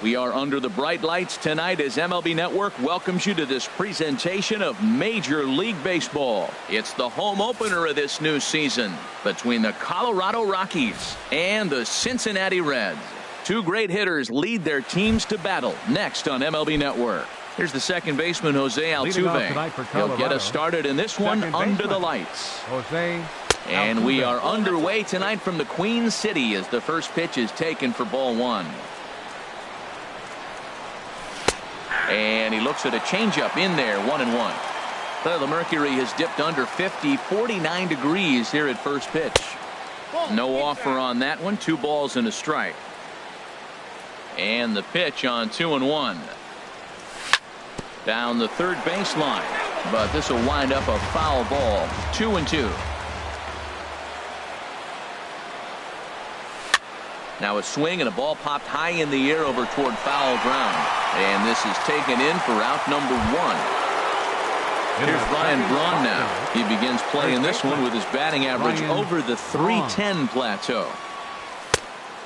We are under the bright lights tonight as MLB Network welcomes you to this presentation of Major League Baseball. It's the home opener of this new season between the Colorado Rockies and the Cincinnati Reds. Two great hitters lead their teams to battle next on MLB Network. Here's the second baseman, Jose Altuve. He'll get us started in this one under the lights. And we are underway tonight from the Queen City as the first pitch is taken for ball one. And he looks at a changeup in there, 1-1. So the mercury has dipped under 50, 49 degrees here at first pitch. No offer on that one. 2 balls and a strike. And the pitch on 2-1. Down the third baseline, but this will wind up a foul ball. 2-2. Now a swing and a ball popped high in the air over toward foul ground. And this is taken in for out number 1. Here's Ryan Braun now. He begins playing this one with his batting average over the .310 plateau.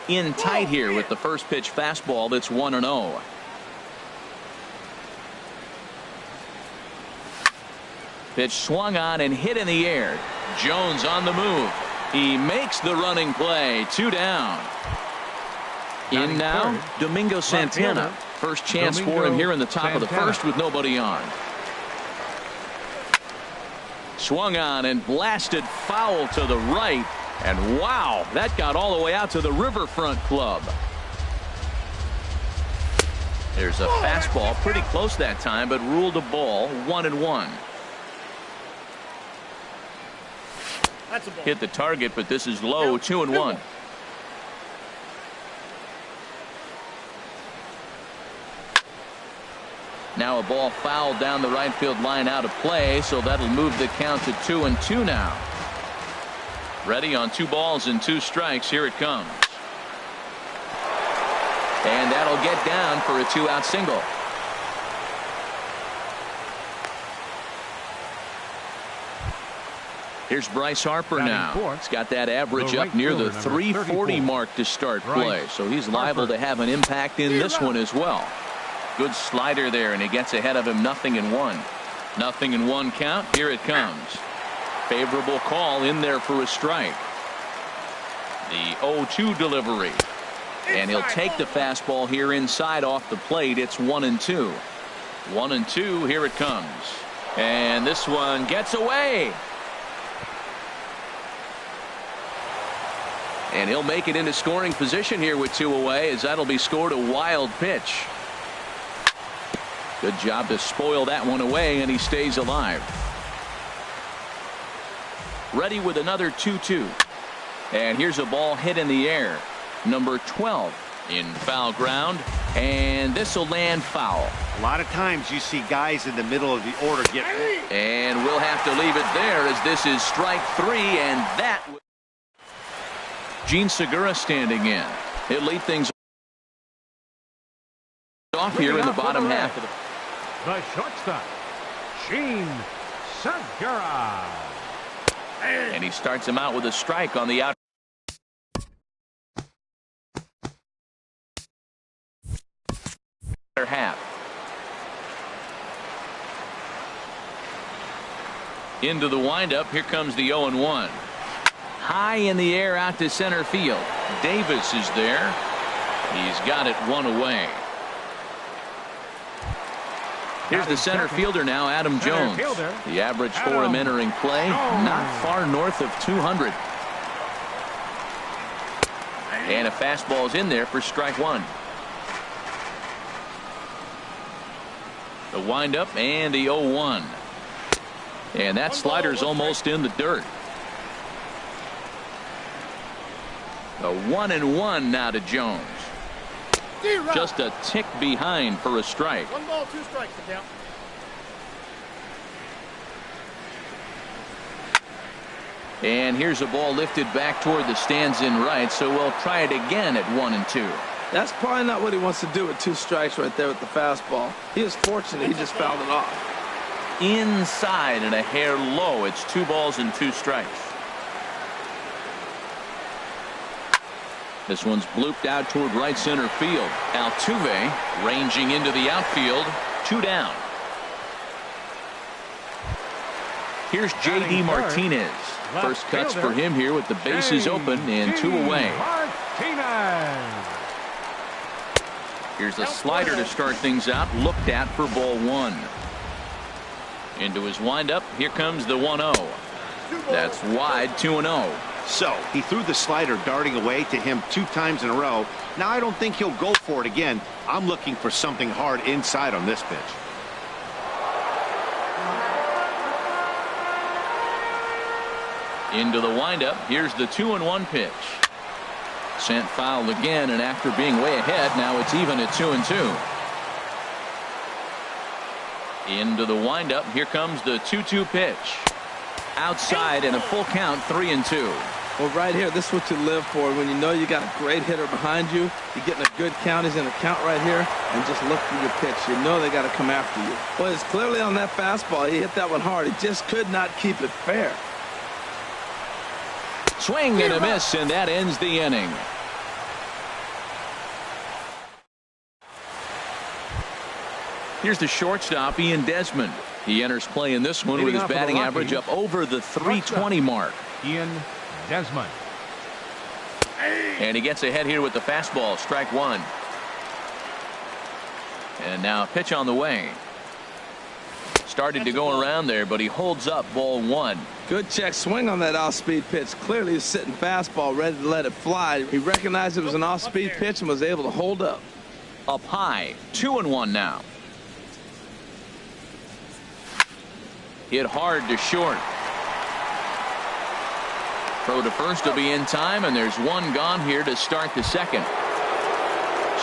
In tight here with the first pitch fastball that's 1-0. Pitch swung on and hit in the air. Jones on the move. He makes the running play. 2 down. In now, Domingo Santana. First chance for him here in the top of the first with nobody on. Swung on and blasted foul to the right. And wow, that got all the way out to the Riverfront Club. There's a fastball pretty close that time, but ruled a ball. 1-1. Hit the target, but this is low. 2-1. Now a ball fouled down the right field line out of play, so that'll move the count to 2-2 now. Ready on 2 balls and 2 strikes. Here it comes. And that'll get down for a 2-out single. Here's Bryce Harper now. He's got that average up near the .340 mark to start play, so he's liable to have an impact in this one as well. Good slider there, and he gets ahead of him. 0-1. 0-1 count. Here it comes. Favorable call in there for a strike. The 0-2 delivery. And he'll take the fastball here inside off the plate. It's 1-2. 1-2. Here it comes. And this one gets away. And he'll make it into scoring position here with 2 away, as that'll be scored a wild pitch. Good job to spoil that one away, and he stays alive. Ready with another 2-2. And here's a ball hit in the air. Number 12 in foul ground, and this will land foul. A lot of times you see guys in the middle of the order get. And we'll have to leave it there, as this is strike 3, and that. Gene Segura standing in. He'll lead things off here in the bottom half of the shortstop, Gene Segura. And he starts him out with a strike on the out. Half. Into the windup. Here comes the 0-1. High in the air out to center field. Davis is there. He's got it 1 away. Here's the center fielder now, Adam Jones. The average for him entering play, not far north of 200. And a fastball is in there for strike 1. The windup and the 0-1. And that slider's almost in the dirt. The 1-1 now to Jones. Just a tick behind for a strike. 1 ball, 2 strikes to count. And here's a ball lifted back toward the stands in right, so we'll try it again at 1-2. That's probably not what he wants to do with 2 strikes right there with the fastball. He was fortunate he just fouled it off. Inside and a hair low. It's 2 balls and 2 strikes. This one's blooped out toward right center field. Altuve ranging into the outfield. 2 down. Here's J.D. Martinez. First cuts for him here with the bases open and 2 away. Here's a slider to start things out. Looked at for ball 1. Into his windup. Here comes the 1-0. That's wide. 2-0. So he threw the slider darting away to him 2 times in a row. Now I don't think he'll go for it again. I'm looking for something hard inside on this pitch. Into the windup. Here's the 2-1 pitch. Sent foul again, and after being way ahead, now it's even at 2-2. Into the windup. Here comes the 2-2 pitch. Outside and a full count. 3-2. Well, right here, this is what you live for. When you know you got a great hitter behind you, you're getting a good count. He's in a count right here, and just look for your pitch. You know they got to come after you. Well, it's clearly on that fastball. He hit that one hard. He just could not keep it fair. Swing and a miss, and that ends the inning. Here's the shortstop, Ian Desmond. He enters play in this one with his batting average up over the 320 mark. Ian Desmond. And he gets ahead here with the fastball. Strike 1. And now a pitch on the way. Started to go around there, but he holds up ball 1. Good check swing on that off-speed pitch. Clearly he's sitting fastball, ready to let it fly. He recognized it was an off-speed pitch and was able to hold up. Up high. 2-1 now. Hit hard to short. Throw to first will be in time, and there's 1 gone here to start the second.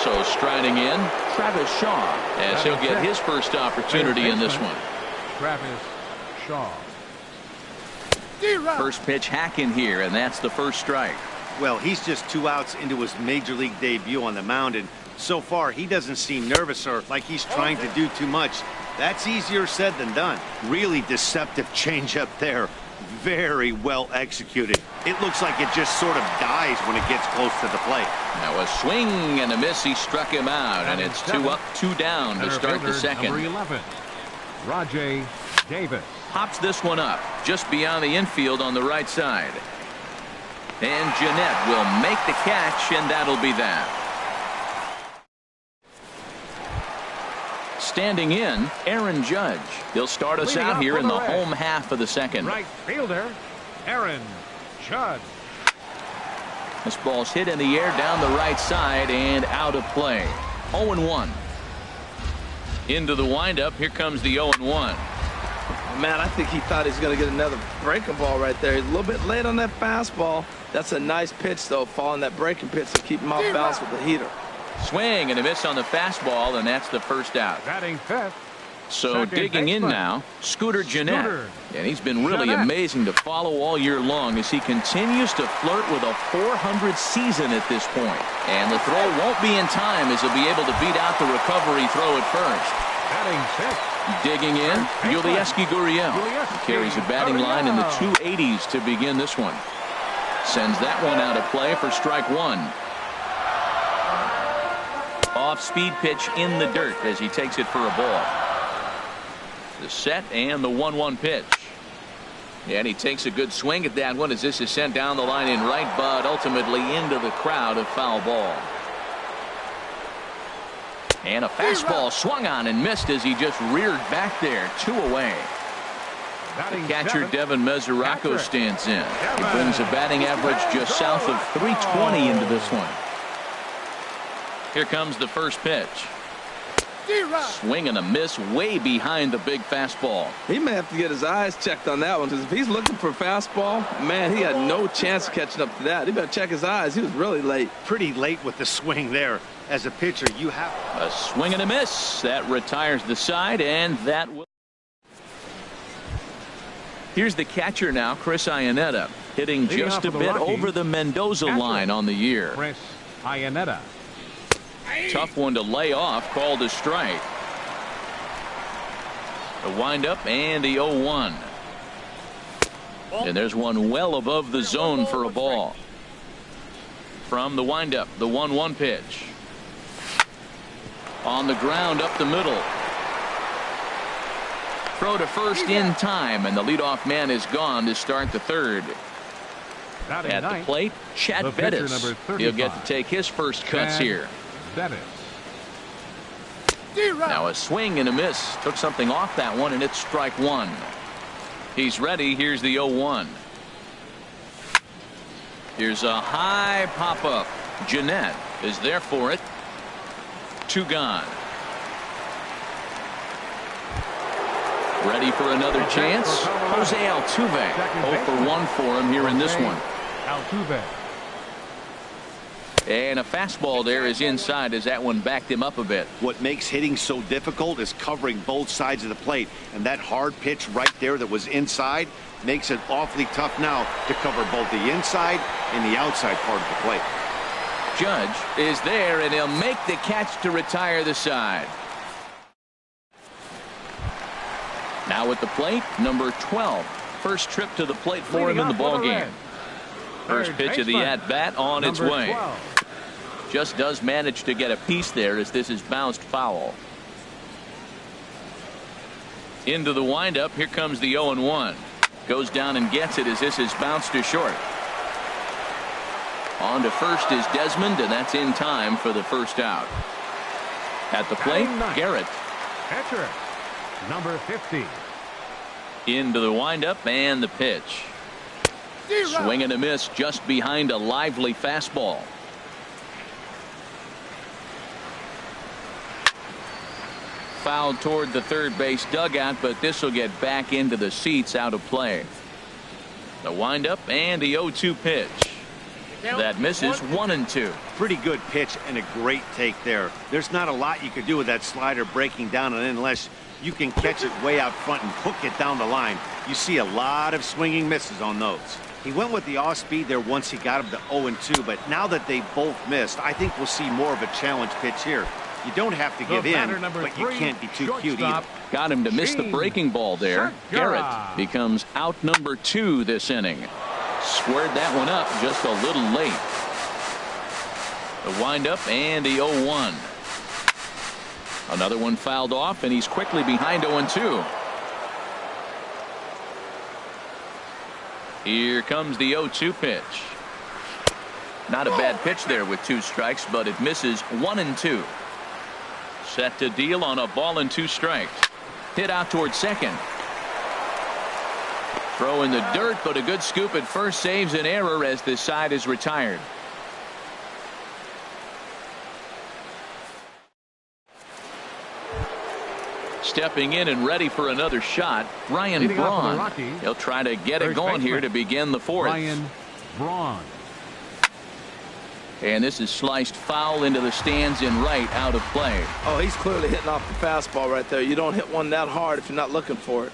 So striding in, Travis Shaw, as he'll get his first opportunity in this one. Travis Shaw. First pitch hacking here, and that's the first strike. Well, he's just 2 outs into his major league debut on the mound, and so far he doesn't seem nervous or like he's trying to do too much. That's easier said than done. Really deceptive changeup there. Very well executed. It looks like it just sort of dies when it gets close to the plate. Now a swing and a miss. He struck him out, and it's 2 up, 2 down to start the second. Number 11, Rajay Davis. Pops this one up just beyond the infield on the right side. And Jeanette will make the catch, and that'll be that. Standing in, Aaron Judge. He'll start us out here in the home half of the second. Right fielder, Aaron Judge. This ball's hit in the air down the right side and out of play. 0-1. Into the windup. Here comes the 0-1. Man, I think he thought he was going to get another breaking ball right there. He's a little bit late on that fastball. That's a nice pitch, though, following that breaking pitch to keep him off balance with the heater. Swing and a miss on the fastball, and that's the first out. Batting fifth. So digging in now, Scooter Jeanette. And he's been really amazing to follow all year long as he continues to flirt with a .400 season at this point. And the throw won't be in time as he'll be able to beat out the recovery throw at first. Batting sixth. Digging in, Yulieski Gurriel. Carries a batting line in the 280s to begin this one. Sends that one out of play for strike 1. Off-speed pitch in the dirt as he takes it for a ball. The set and the 1-1 pitch. And he takes a good swing at that one as this is sent down the line in right, but ultimately into the crowd, of foul ball. And a fastball swung on and missed as he just reared back there. 2 away. The catcher Devin Mesoraco stands in. He brings a batting average just south of 320 into this one. Here comes the first pitch. Swing and a miss way behind the big fastball. He may have to get his eyes checked on that one, because if he's looking for a fastball, man, he had no chance of catching up to that. He better check his eyes. He was really late. Pretty late with the swing there. As a pitcher, you have a swing and a miss. That retires the side, and that will. Here's the catcher now, Chris Iannetta, hitting just a bit over the Mendoza line on the year. Chris Iannetta. Tough one to lay off, called a strike. The windup and the 0-1. And there's one well above the zone for a ball. From the windup, the 1-1 pitch. On the ground up the middle. Throw to first in time, and the leadoff man is gone to start the third. At the plate, Chad Bettis. He'll get to take his first cuts here. Now a swing and a miss. Took something off that one, and it's strike one. He's ready. Here's the 0-1. Here's a high pop-up. Jeanette is there for it. 2 gone. Ready for another chance. Jose Altuve. 0 for 1 for him here in this one. Altuve. And a fastball there is inside as that one backed him up a bit. What makes hitting so difficult is covering both sides of the plate. And that hard pitch right there that was inside makes it awfully tough now to cover both the inside and the outside part of the plate. Judge is there, and he'll make the catch to retire the side. Now at the plate, number 12. First trip to the plate for him in the ball game. First pitch of the at-bat on its way. Just does manage to get a piece there as this is bounced foul. Into the windup. Here comes the 0-1. Goes down and gets it as this is bounced to short. On to first is Desmond, and that's in time for the first out. At the plate, Garrett. Catcher, number 50. Into the windup and the pitch. Swing and a miss just behind a lively fastball. Fouled toward the third base dugout, but this will get back into the seats out of play. The windup and the 0-2 pitch. That misses 1-2. Pretty good pitch and a great take there. There's not a lot you could do with that slider breaking down and in unless you can catch it way out front and hook it down the line. You see a lot of swinging misses on those. He went with the off speed there once he got him to 0-2, but now that they both missed, I think we'll see more of a challenge pitch here. You don't have to give in, but you can't be too cute either. Got him to miss the breaking ball there. Garrett becomes out number 2 this inning. Squared that one up just a little late. The windup and the 0-1. Another one fouled off, and he's quickly behind 0-2. Here comes the 0-2 pitch. Not a bad pitch there with 2 strikes, but it misses 1-2. Set to deal on a ball and 2 strikes. Hit out toward second. Throw in the dirt, but a good scoop at first saves an error as this side is retired. Stepping in and ready for another shot, Ryan Braun. He'll try to get it going here to begin the 4th. Ryan Braun. And this is sliced foul into the stands in right, out of play. Oh, he's clearly hitting off the fastball right there. You don't hit one that hard if you're not looking for it.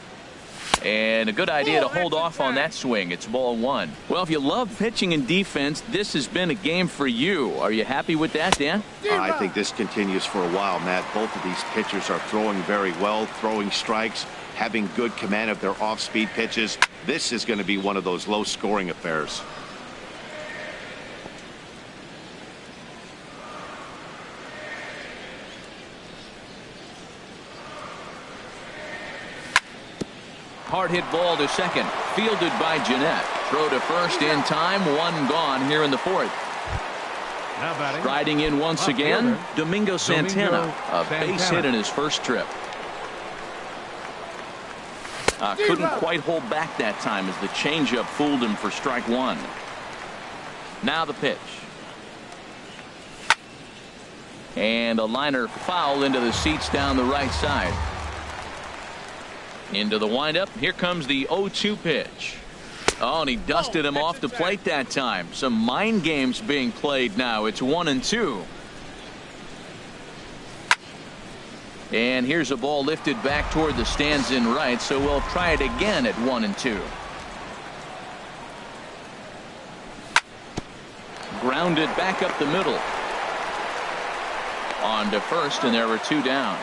And a good idea to hold off on that swing. It's ball 1. Well, if you love pitching and defense, this has been a game for you. Are you happy with that, Dan? I think this continues for a while, Matt. Both of these pitchers are throwing very well, throwing strikes, having good command of their off-speed pitches. This is going to be one of those low-scoring affairs. Hard hit ball to second. Fielded by Jeanette. Throw to first in time. 1 gone here in the 4th. Riding in once again, Domingo Santana. A base hit in his first trip. Couldn't quite hold back that time as the changeup fooled him for strike 1. Now the pitch. And a liner foul into the seats down the right side. Into the windup. Here comes the 0-2 pitch. Oh, and he dusted him off the plate that time. Some mind games being played now. It's 1-2. And here's a ball lifted back toward the stands in right, so we'll try it again at 1-2. Grounded back up the middle. On to first, and there were 2 down.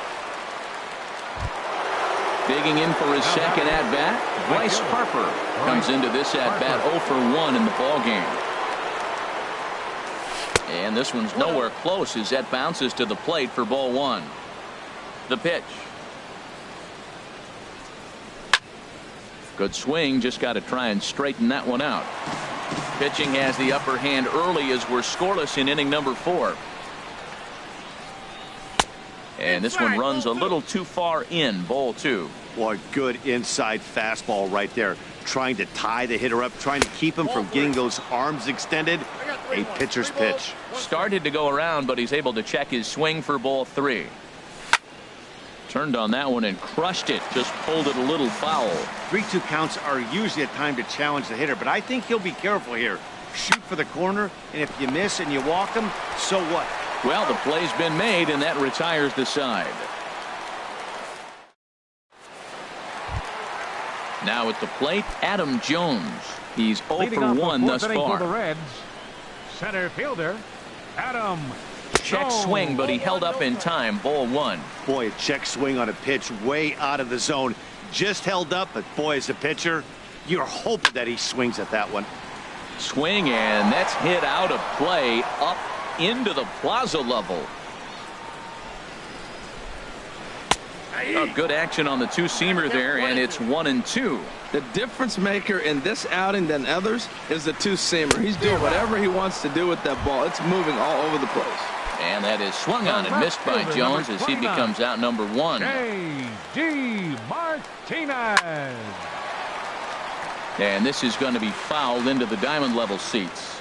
Digging in for his second at-bat, Bryce Harper comes into this at-bat 0 for 1 in the ballgame. And this one's nowhere close as that bounces to the plate for ball one. The pitch. Good swing, just got to try and straighten that one out. Pitching has the upper hand early as we're scoreless in inning number 4. And this one runs a little too far in, ball 2. Boy, good inside fastball right there. Trying to tie the hitter up, trying to keep him from getting those arms extended. A pitcher's pitch. Started to go around, but he's able to check his swing for ball 3. Turned on that one and crushed it. Just pulled it a little foul. 3-2 counts are usually a time to challenge the hitter, but I think he'll be careful here. Shoot for the corner, and if you miss and you walk him, so what? Well, the play's been made, and that retires the side. Now at the plate, Adam Jones. He's 0 for 1 thus far. For the Reds, center fielder, Adam Check Jones. swing, but he held up in time. Ball 1. Boy, a check swing on a pitch way out of the zone. Just held up, but boy, as a pitcher, you're hoping that he swings at that one. Swing, and that's hit out of play up into the plaza level. Good action on the two-seamer there, and it's 1-2. The difference maker in this outing than others is the two-seamer. He's doing whatever he wants to do with that ball. It's moving all over the place. And that is swung on and missed by Jones as he becomes out number 1. J.D. Martinez. And this is going to be fouled into the diamond level seats.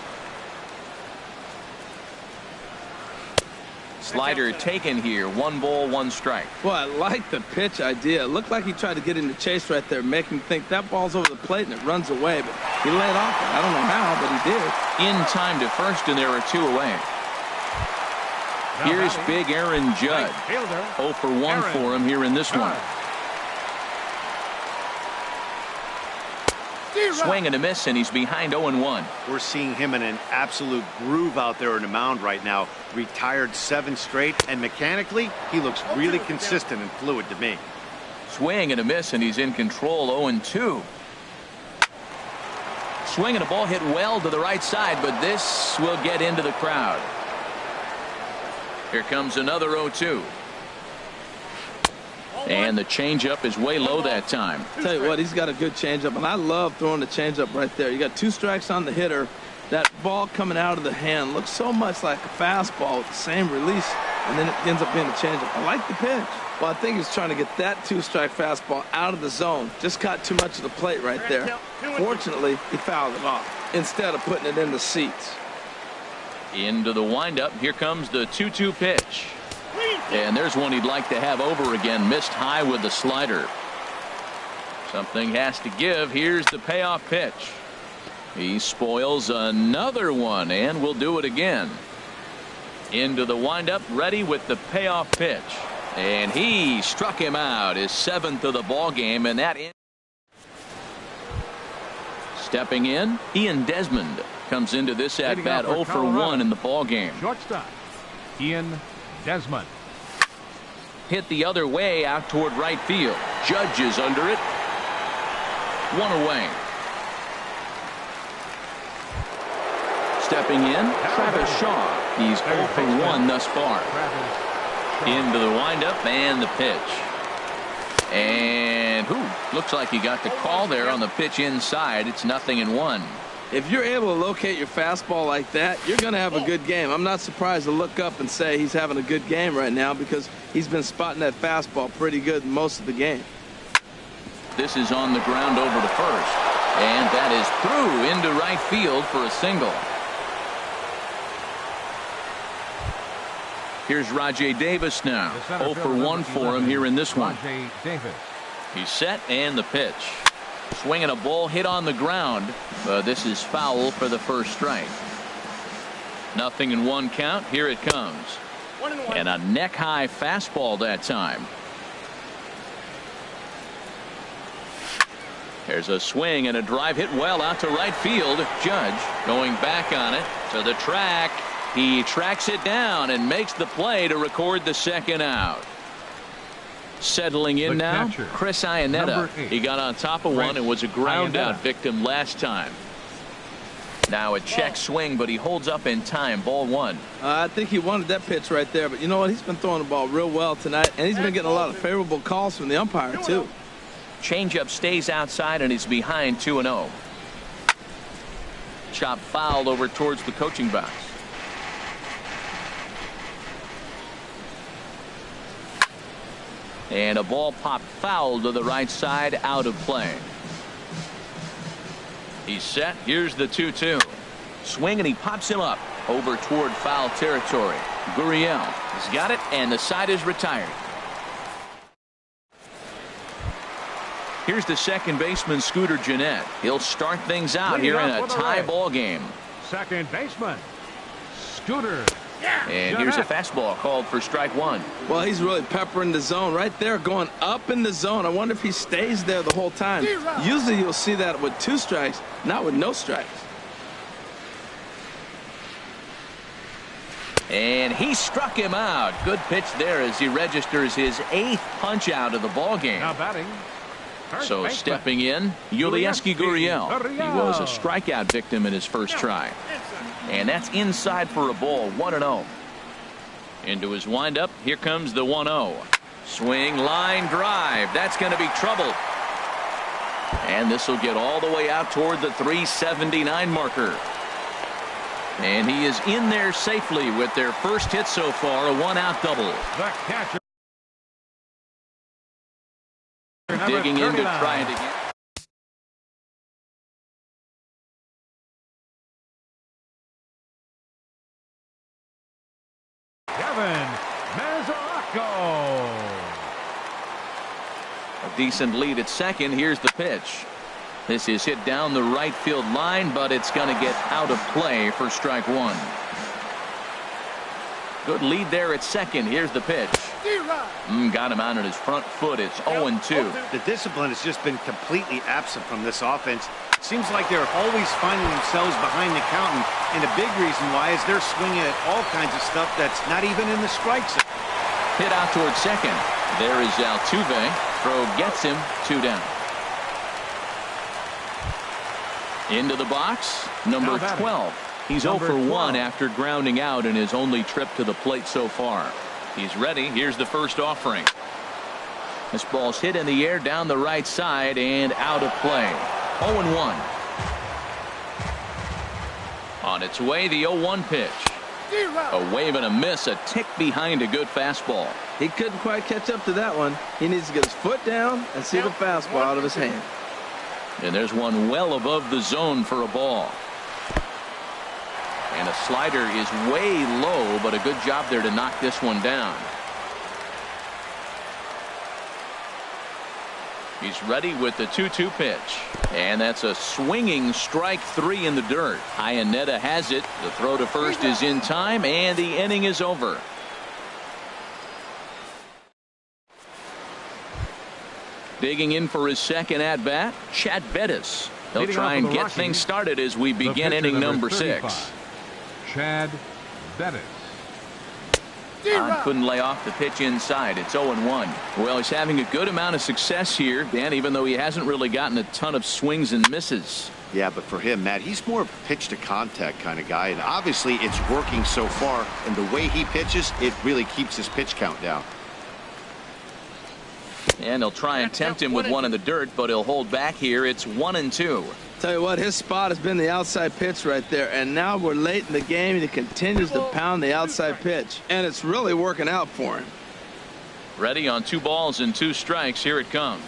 Slider taken here. 1 ball, 1 strike. Well, I like the pitch idea. It looked like he tried to get in the chase right there, make him think that ball's over the plate and it runs away. But he laid off it. I don't know how, but he did. In time to first, and there are 2 away. Here's big Aaron Judd. 0 for 1 for him here in this one. Swing and a miss, and he's behind 0-1. We're seeing him in an absolute groove out there in the mound right now. Retired 7 straight, and mechanically, he looks really consistent and fluid to me. Swing and a miss, and he's in control. 0-2. Swing and a ball hit well to the right side, but this will get into the crowd. Here comes another 0-2. And the changeup is way low that time. Tell you what, he's got a good changeup, and I love throwing the changeup right there. You got 2 strikes on the hitter. That ball coming out of the hand looks so much like a fastball with the same release, and then it ends up being a changeup. I like the pitch. Well, I think he's trying to get that 2-strike fastball out of the zone. Just caught too much of the plate right there. Fortunately, he fouled it off instead of putting it in the seats. Into the windup. Here comes the 2-2 pitch. And there's one he'd like to have over again. Missed high with the slider. Something has to give. Here's the payoff pitch. He spoils another one, and will do it again. Into the windup, ready with the payoff pitch. And he struck him out. His 7th of the ball game, and that stepping in, Ian Desmond comes into this at bat 0 for 1 in the ball game. Shortstop, Ian Desmond. Hit the other way out toward right field. Judge is under it. 1 away. Stepping in, Travis Shaw. He's 0 for 1 thus far. Into the windup and the pitch. And looks like he got the call there on the pitch inside. It's 0-1. If you're able to locate your fastball like that, you're going to have a good game. I'm not surprised to look up and say he's having a good game right now because he's been spotting that fastball pretty good most of the game. This is on the ground over to first. And that is through into right field for a single. Here's Rajay Davis now. 0 for 1 for him here in this one. He's set, and the pitch. Swinging a ball hit on the ground. This is foul for the first strike. 0-1 count. Here it comes. And a neck-high fastball that time. There's a swing and a drive hit well out to right field. Judge going back on it to the track. He tracks it down and makes the play to record the 2nd out. Settling in now, Chris Iannetta. He got on top of one and was a ground out victim last time. Now a check swing, but he holds up in time. Ball one. I think he wanted that pitch right there, but you know what? He's been throwing the ball real well tonight, and he's been getting a lot of favorable calls from the umpire, too. Changeup stays outside, and he's behind 2-0. Chop fouled over towards the coaching box. And a ball popped foul to the right side, out of play. He's set. Here's the 2-2. Swing, and he pops him up over toward foul territory. Gurriel has got it, and the side is retired. Here's the second baseman, Scooter Gennett. He'll start things out here in a tie ball game. Second baseman, Scooter. And here's a fastball called for strike one. Well, he's really peppering the zone right there, going up in the zone. I wonder if he stays there the whole time. Usually you'll see that with 2 strikes, not with no strikes. And he struck him out. Good pitch there as he registers his 8th punch out of the ball game. Now batting. So stepping in, Yulieski Gurriel. He was a strikeout victim in his first try. And that's inside for a ball, 1-0. Into his windup, here comes the 1-0. Swing, line drive. That's going to be trouble. And this will get all the way out toward the 379 marker. And he is in there safely with their first hit so far, a 1-out double. The catcher. Digging in to try it again. A decent lead at second. Here's the pitch. This is hit down the right field line, but it's going to get out of play for strike one. Good lead there at second. Here's the pitch. Got him out on his front foot. It's 0-2. The discipline has just been completely absent from this offense. Seems like they're always finding themselves behind the count, and a big reason why is they're swinging at all kinds of stuff that's not even in the strike zone. Hit out towards second. There is Altuve. Throw gets him, 2 down. Into the box, number 12. He's 0 for 1 after grounding out in his only trip to the plate so far. He's ready. Here's the first offering. This ball's hit in the air down the right side and out of play. 0-1. On its way, the 0-1 pitch. A wave and a miss, a tick behind a good fastball. He couldn't quite catch up to that one. He needs to get his foot down and see the fastball out of his hand. And there's one well above the zone for a ball. And a slider is way low, but a good job there to knock this one down. He's ready with the 2-2 pitch. And that's a swinging strike 3 in the dirt. Iannetta has it. The throw to first is in time, and the inning is over. Digging in for his second at-bat, Chad Bettis. He'll try and get things started as we begin inning number 6. Chad Bettis. Couldn't lay off the pitch inside. It's 0-1. Well, he's having a good amount of success here, Dan, even though he hasn't really gotten a ton of swings and misses. Yeah, but for him, Matt, he's more of a pitch to contact kind of guy, and obviously it's working so far, and the way he pitches, it really keeps his pitch count down. And they'll try and tempt him with one in the dirt, but he'll hold back here. It's 1-2. Tell you what, his spot has been the outside pitch right there, and now we're late in the game and he continues to pound the outside pitch, and it's really working out for him. Ready on 2 balls and 2 strikes. Here it comes.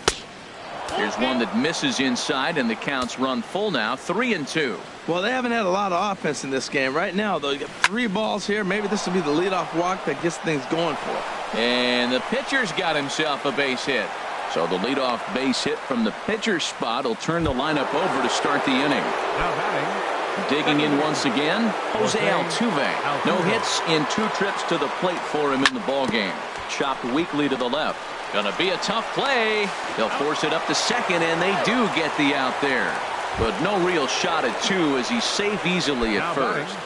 Here's one that misses inside, and the counts run full now, 3-2. Well, they haven't had a lot of offense in this game right now, though. You got 3 balls here. Maybe this will be the leadoff walk that gets things going for him. And the pitcher's got himself a base hit. So the leadoff base hit from the pitcher's spot will turn the lineup over to start the inning. Now batting. Digging in once again, Jose Altuve. No hits in 2 trips to the plate for him in the ballgame. Chopped weakly to the left. Gonna be a tough play. They'll force it up to second, and they do get the out there. But no real shot at 2 as he's safe easily at first.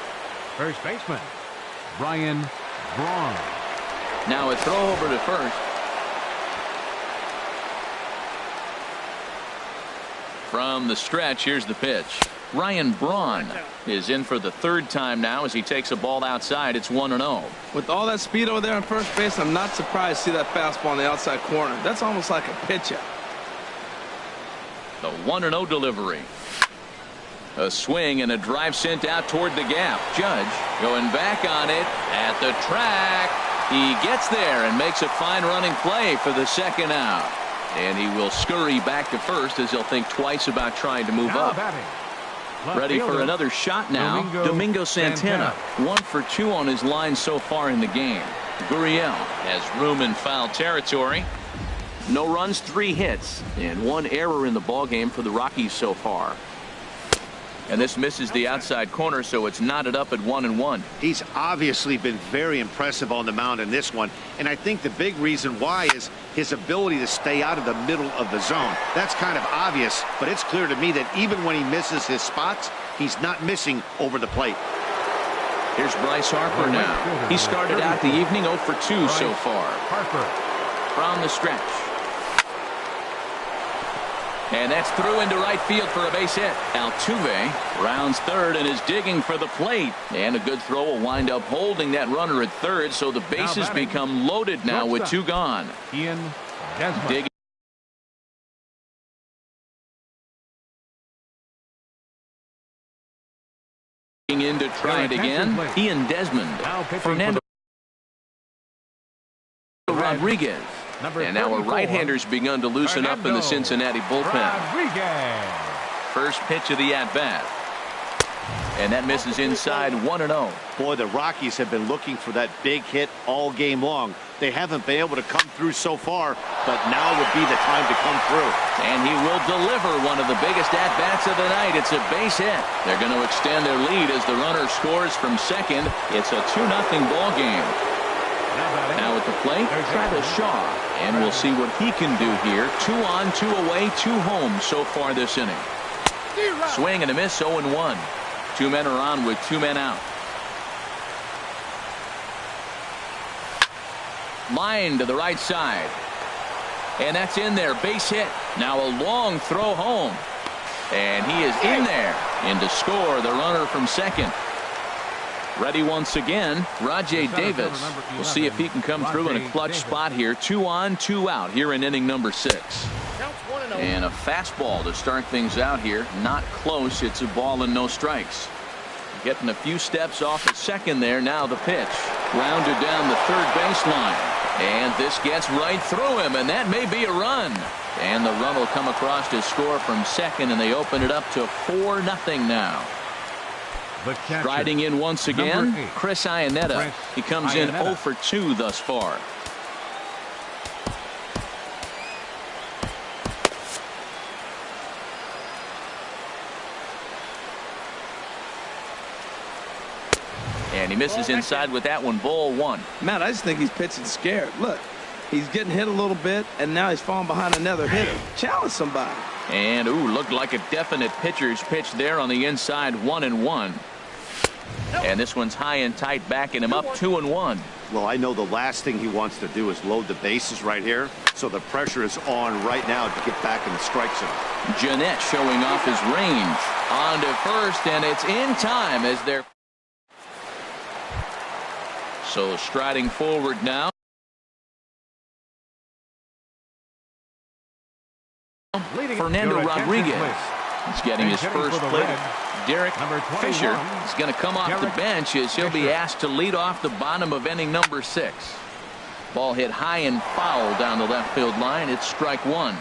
First baseman, Brian Braun. Now a throw over to first. From the stretch, here's the pitch. Ryan Braun is in for the third time now as he takes a ball outside. It's 1-0. With all that speed over there on first base, I'm not surprised to see that fastball on the outside corner. That's almost like a pitch-out. The 1-0 delivery. A swing and a drive sent out toward the gap. Judge going back on it at the track. He gets there and makes a fine running play for the second out. And he will scurry back to first as he'll think twice about trying to move up. Ready for another shot now. Domingo Santana. 1 for 2 on his line so far in the game. Gurriel has room in foul territory. No runs, 3 hits, and 1 error in the ballgame for the Rockies so far. And this misses the outside corner, so it's knotted up at 1-1. He's obviously been very impressive on the mound in this one, and I think the big reason why is his ability to stay out of the middle of the zone. That's kind of obvious, but it's clear to me that even when he misses his spots, he's not missing over the plate. Here's Bryce Harper now. He started out the evening 0 for 2 so far. From the stretch. And that's through into right field for a base hit. Altuve rounds third and is digging for the plate. And a good throw will wind up holding that runner at third, so the bases become loaded now with 2 gone. Digging in to try it again. Ian Desmond. Fernando Rodriguez. And now a right-hander's begun to loosen up in the Cincinnati bullpen. First pitch of the at-bat. And that misses inside 1-0. Boy, the Rockies have been looking for that big hit all game long. They haven't been able to come through so far, but now would be the time to come through. And he will deliver one of the biggest at-bats of the night. It's a base hit. They're going to extend their lead as the runner scores from second. It's a 2-0 ball game. Now at the plate, Travis Shaw. And we'll see what he can do here. 2 on, 2 away, 2 home so far this inning. Swing and a miss, 0-1. 2 men are on with 2 men out. Line to the right side. And that's in there. Base hit. Now a long throw home. And he is in there. In to score the runner from second. Ready once again, Rajay Davis. We'll see if he can come through in a clutch spot here. 2 on, 2 out here in inning number 6. And a fastball to start things out here. Not close. It's a ball and no strikes. Getting a few steps off at second there. Now the pitch. Rounded down the third baseline. And this gets right through him, and that may be a run. And the run will come across to score from second, and they open it up to 4-0 now. Striding in once again, Chris Iannetta. He comes in 0 for 2 thus far. And he misses inside with that one. Ball 1. Matt, I just think he's pitching scared. Look, he's getting hit a little bit, and now he's falling behind another hitter. Challenge somebody. And, looked like a definite pitcher's pitch there on the inside. 1-1. And this one's high and tight, backing him up. 2-1. Well, I know the last thing he wants to do is load the bases right here, so the pressure is on right now to get back in the strike zone. Jeanette showing off his range. On to first, and it's in time as they're. So striding forward now. Fernando Rodriguez. He's getting his first plate. Derek Fisher is going to come off the bench as he'll be asked to lead off the bottom of inning number 6. Ball hit high and foul down the left field line. It's strike 1.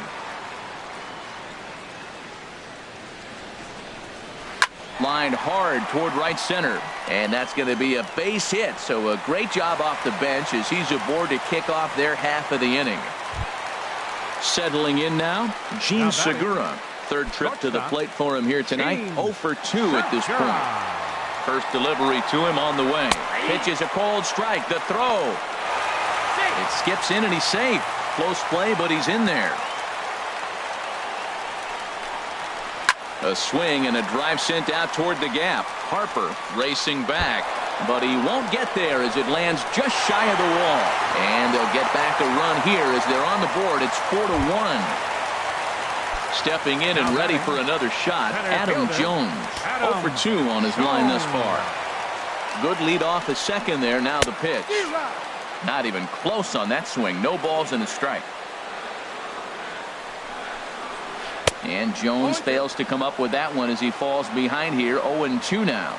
Lined hard toward right center, and that's going to be a base hit. So a great job off the bench as he's aboard to kick off their half of the inning. Settling in now, Gene Segura. Third trip to the plate for him here tonight. 0 for 2 at this point. First delivery to him on the way. Pitch is a cold strike. The throw. It skips in and he's safe. Close play, but he's in there. A swing and a drive sent out toward the gap. Harper racing back, but he won't get there as it lands just shy of the wall. And they'll get back a run here as they're on the board. It's 4-1. Stepping in and ready for another shot, Adam Jones. 0 for 2 on his line thus far. Good lead off his second there. Now the pitch. Not even close on that swing. No balls and a strike. And Jones fails to come up with that one as he falls behind here. 0-2 now.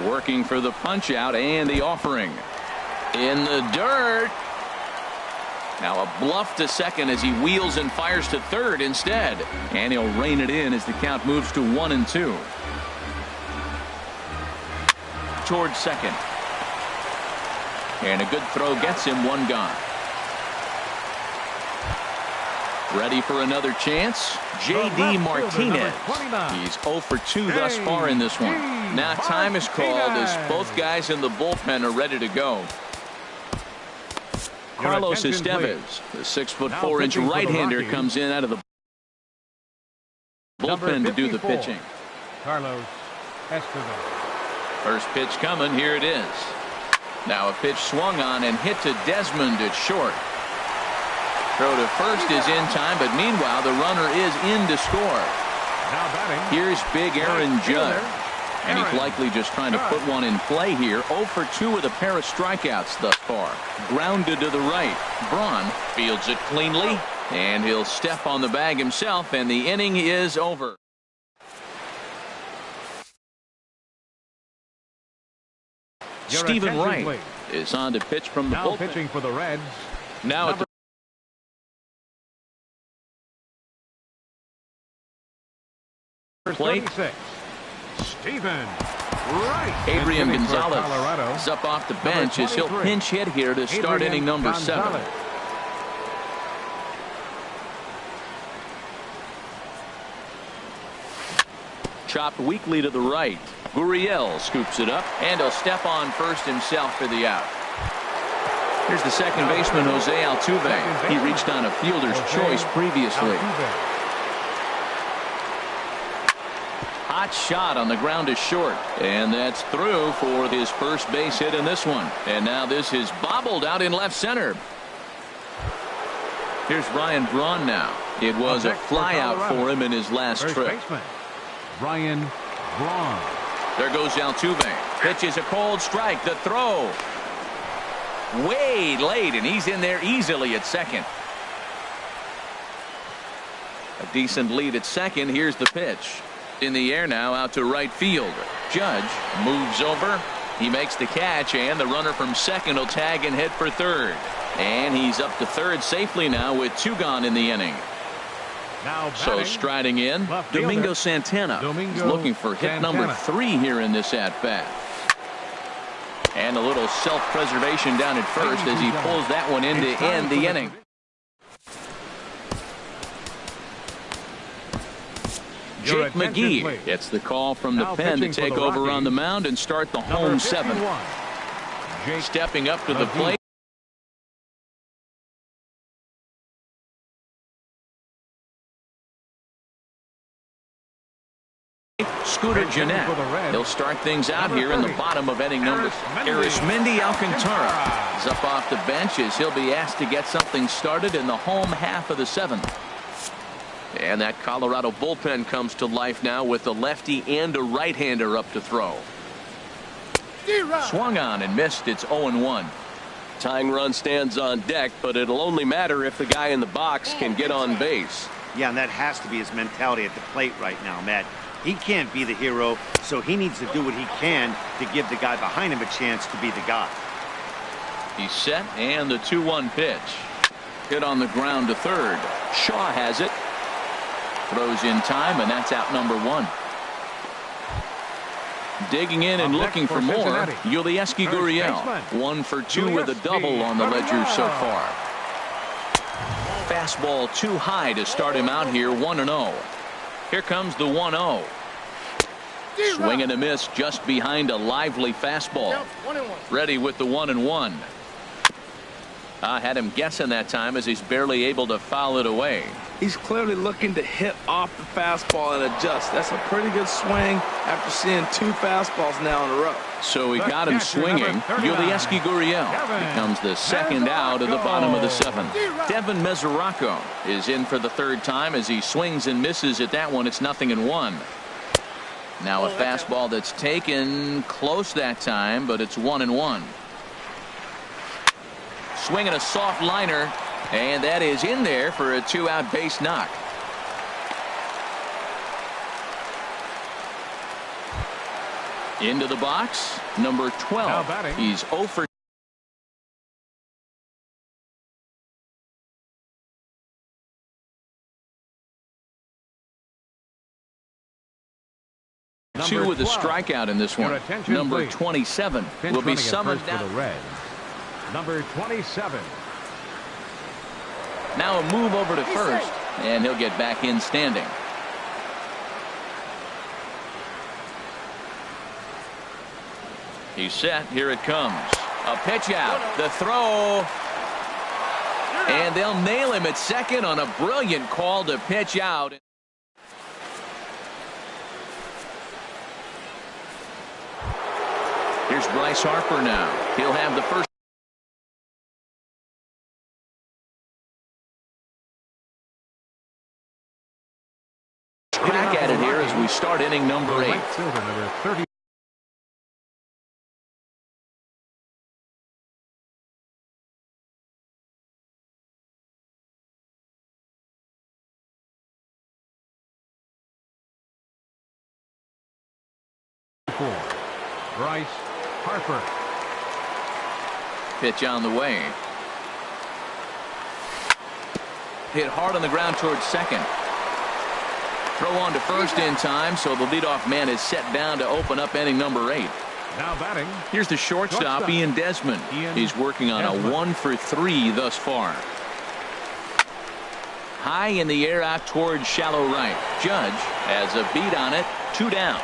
Working for the punch out and the offering. In the dirt. Now a bluff to second as he wheels and fires to third instead. And he'll rein it in as the count moves to 1-2. Towards second. And a good throw gets him. One gone. Ready for another chance. J.D. Martinez. He's 0 for 2 thus far in this one. Now time is called as both guys in the bullpen are ready to go. Carlos Estevez, the 6'4" right-hander, comes in out of the bullpen to do the pitching. Carlos Estevez. First pitch coming. Here it is. Now a pitch swung on and hit to Desmond at short. Throw to first is in time, but meanwhile the runner is in to score. Here's big Aaron Judge. And he's likely just trying to put one in play here. 0 for 2 with a pair of strikeouts thus far. Grounded to the right. Braun fields it cleanly. And he'll step on the bag himself, and the inning is over. Stephen Wright is on to pitch from the bullpen. Pitching for the Reds. Now at the plate. Stephen Wright. Adrian Gonzalez is up off the bench as he'll pinch hit here to start inning number 7. Chopped weakly to the right. Gurriel scoops it up, and he'll step on first himself for the out. Here's the second baseman, Jose Altuve. He reached on a fielder's choice previously. Hot shot on the ground is short, and that's through for his first base hit in this one. And now this is bobbled out in left center. Here's Ryan Braun now. It was a fly out for him in his last trip. Ryan Braun. There goes Altuve. Pitches a cold strike. The throw. Way late, and he's in there easily at second. A decent lead at second. Here's the pitch. In the air now, out to right field. Judge moves over. He makes the catch, and the runner from second will tag and hit for third. And he's up to third safely now with 2 gone in the inning. So striding in, Domingo Santana. He's looking for hit number 3 here in this at-bat. And a little self-preservation down at first as he pulls that one in to end the inning. Jake McGee gets the call from the pen to take over on the mound and start the home 7th. Stepping up to the plate. Scooter Gennett. He'll start things out here in the bottom of inning number. Arismendi Alcantara is up off the bench as he'll be asked to get something started in the home half of the 7th. And that Colorado bullpen comes to life now with a lefty and a right-hander up to throw. Swung on and missed. It's 0-1. Tying run stands on deck, but it'll only matter if the guy in the box can get on base. Yeah, and that has to be his mentality at the plate right now, Matt. He can't be the hero, so he needs to do what he can to give the guy behind him a chance to be the guy. He's set, and the 2-1 pitch. Hit on the ground to third. Shaw has it. Throws in time, and that's out number 1. Digging in and looking for more, Yulieski Gurriel. 1 for 2 with a double on the ledger so far. Fastball too high to start him out here. 1-0. Here comes the 1-0. Swing and a miss just behind a lively fastball. Ready with the 1-1. I had him guessing that time as he's barely able to foul it away. He's clearly looking to hit off the fastball and adjust. That's a pretty good swing after seeing 2 fastballs now in a row. So he got him swinging. Yulieski Gurriel becomes the second out of the bottom of the 7th. Devin Mesoraco is in for the 3rd time as he swings and misses at that one. It's 0-1. Now a fastball that's taken close that time, but it's 1-1. Swinging a soft liner, and that is in there for a 2-out base knock. Into the box, number 12. He's 0 for. Two with a strikeout in this one. Number 27 will be summoned down. Number 27. Now a move over to first, and he'll get back in standing. He's set. Here it comes. A pitch out. The throw. And they'll nail him at second on a brilliant call to pitch out. Here's Bryce Harper now. He'll have the first. Crack at it here as we start inning number 8. Number 30. Bryce Harper. Pitch on the way. Hit hard on the ground towards second. Throw on to first in time, so the leadoff man is set down to open up inning number 8. Now batting. Here's the shortstop, Ian Desmond. He's working on a 1 for 3 thus far. High in the air out towards shallow right. Judge has a beat on it. 2 down.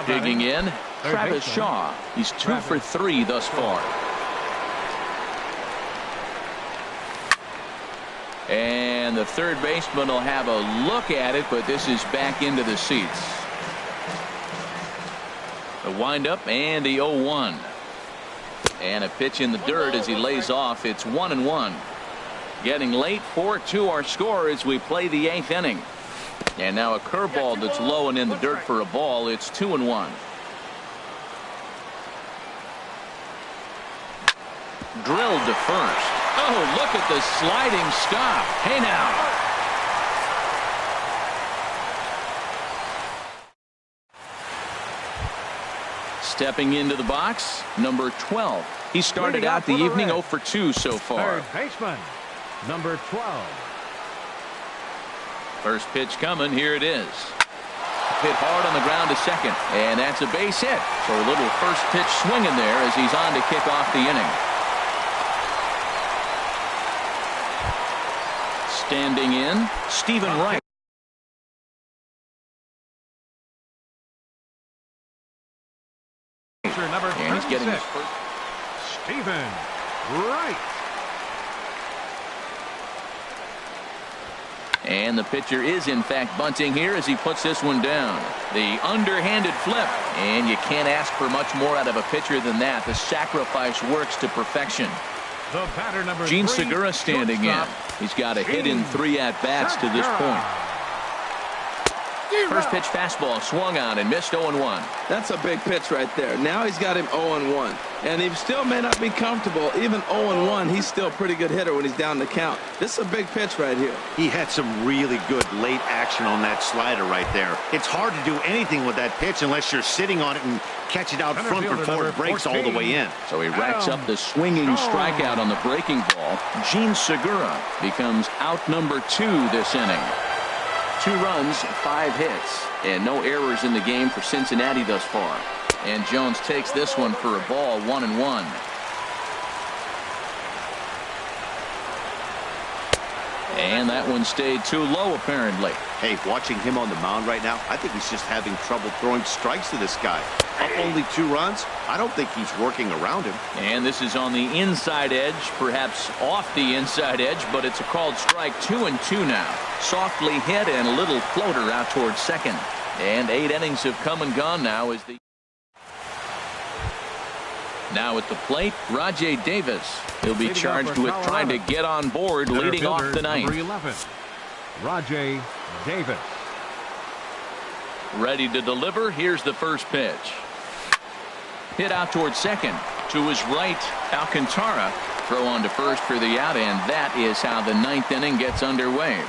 Digging in, Travis Shaw. He's 2 for 3 thus far. And the third baseman will have a look at it, but this is back into the seats. The windup and the 0-1. And a pitch in the dirt as he lays off. It's 1-1. Getting late, 4-2 our score as we play the 8th inning. And now a curveball that's low and in the dirt for a ball. It's 2-1. Drilled to first. Oh, look at the sliding stop. Hey now. Stepping into the box, number 12. He started out the evening 0 for 2 so far. Third baseman, number 12. First pitch coming. Here it is. Hit hard on the ground to second, and that's a base hit. So a little first pitch swinging there as he's on to kick off the inning. Standing in, Stephen Wright. And he's getting his first. Stephen Wright. And the pitcher is in fact bunting here as he puts this one down. The underhanded flip, and you can't ask for much more out of a pitcher than that. The sacrifice works to perfection. The batter number Gene 3, Segura standing in. He's got a hit in 3 at-bats to this point. First pitch fastball swung on and missed 0-1. That's a big pitch right there. Now he's got him 0-1. And he still may not be comfortable. Even 0-1, he's still a pretty good hitter when he's down the count. This is a big pitch right here. He had some really good late action on that slider right there. It's hard to do anything with that pitch unless you're sitting on it and catch it out front before it breaks all the way in. So he racks up the swinging strikeout on the breaking ball. Gene Segura becomes out number 2 this inning. 2 runs, 5 hits, and no errors in the game for Cincinnati thus far. And Jones takes this one for a ball, 1-1. And that one stayed too low, apparently. Hey, watching him on the mound right now, I think he's just having trouble throwing strikes to this guy. Only 2 runs? I don't think he's working around him. And this is on the inside edge, perhaps off the inside edge, but it's a called strike. 2-2 now. Softly hit and a little floater out towards second. And 8 innings have come and gone now as the... Now at the plate, Rajay Davis. He'll be charged with trying to get on board, leading off the ninth. Number 11, Rajay Davis. Ready to deliver. Here's the first pitch. Hit out towards second. To his right, Alcantara. Throw on to first for the out, and that is how the 9th inning gets underway.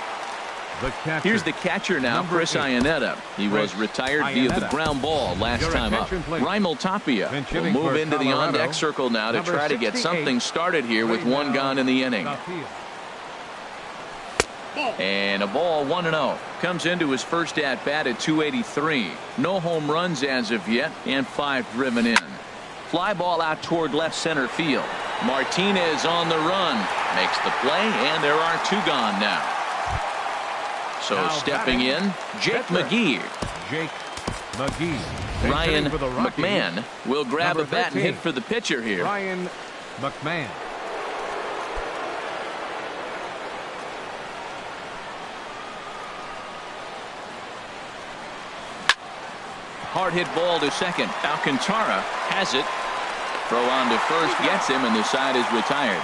Here's the catcher now, Chris Iannetta. He was retired via the ground ball last time up. Raimel Tapia will move into the on-deck circle now to try to get something started here with 1 gone in the inning. And a ball, 1-0. Comes into his first at-bat at 283. No home runs as of yet, and 5 driven in. Fly ball out toward left center field. Martinez on the run. Makes the play, and there are 2 gone now. So now stepping in, Jake McGee. Ryan McMahon will grab a bat and hit for the pitcher here. Ryan McMahon. Hard hit ball to second. Alcantara has it. Throw on to first gets him, and the side is retired.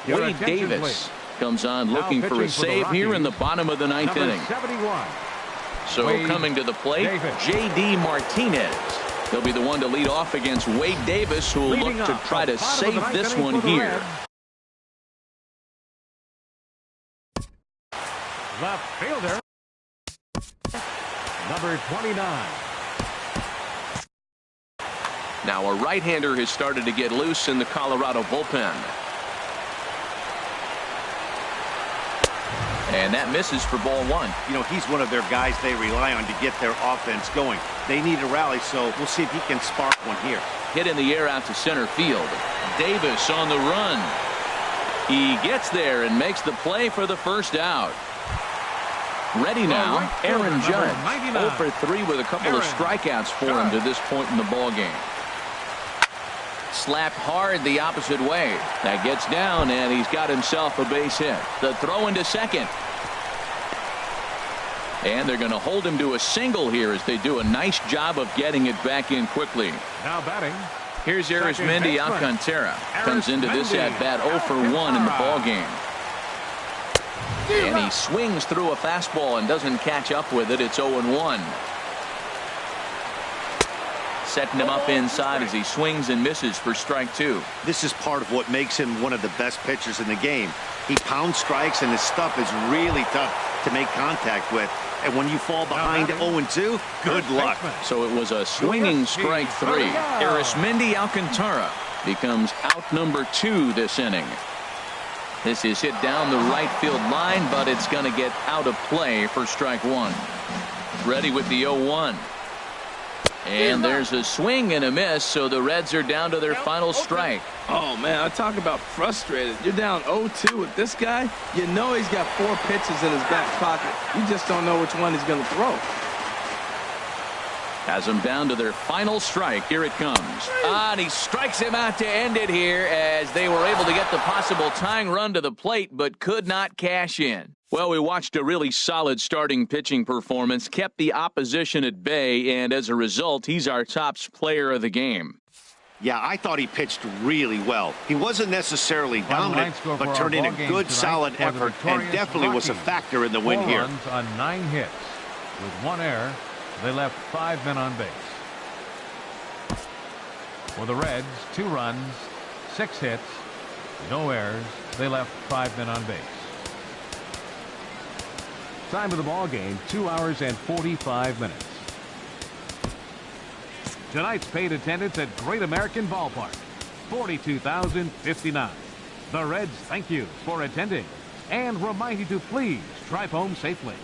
Wade Davis comes on looking for a save here in the bottom of the 9th inning. 71. So coming to the plate, J.D. Martinez. He'll be the one to lead off against Wade Davis, who will look to try to save this one here. Left fielder, number 29. Now a right-hander has started to get loose in the Colorado bullpen. And that misses for ball 1. You know, he's one of their guys they rely on to get their offense going. They need a rally, so we'll see if he can spark one here. Hit in the air out to center field. Davis on the run. He gets there and makes the play for the first out. Ready now, Aaron Judge. 0 for 3 with a couple of strikeouts for him to this point in the ball game. Slapped hard the opposite way. That gets down, and he's got himself a base hit. The throw into second. And they're going to hold him to a single here as they do a nice job of getting it back in quickly. Now batting. Here's Arismendi Alcantara. Comes into this at-bat 0 for 1 in the ball game. And he swings through a fastball and doesn't catch up with it. It's 0-1. Setting him up inside as he swings and misses for strike 2. This is part of what makes him one of the best pitchers in the game. He pounds strikes, and his stuff is really tough to make contact with. And when you fall behind 0-2, good luck. So it was a swinging strike 3. Arismendi Alcantara becomes out number 2 this inning. This is hit down the right field line, but it's going to get out of play for strike 1. Ready with the 0-1. And there's a swing and a miss, so the Reds are down to their final strike. Oh, man, I talk about frustrated. You're down 0-2 with this guy. You know he's got 4 pitches in his back pocket. You just don't know which one he's going to throw. Has them down to their final strike. Here it comes. And he strikes him out to end it here as they were able to get the possible tying run to the plate, but could not cash in. Well, we watched a really solid starting pitching performance, kept the opposition at bay, and as a result, he's our top player of the game. Yeah, I thought he pitched really well. He wasn't necessarily dominant, but turned in a good, solid effort and definitely was a factor in the win here. 4 runs on 9 hits. With 1 error, they left 5 men on base. For the Reds, 2 runs, 6 hits, no errors. They left 5 men on base. Time of the ball game, 2 hours and 45 minutes. Tonight's paid attendance at Great American Ballpark, 42,059. The Reds thank you for attending and remind you to please drive home safely.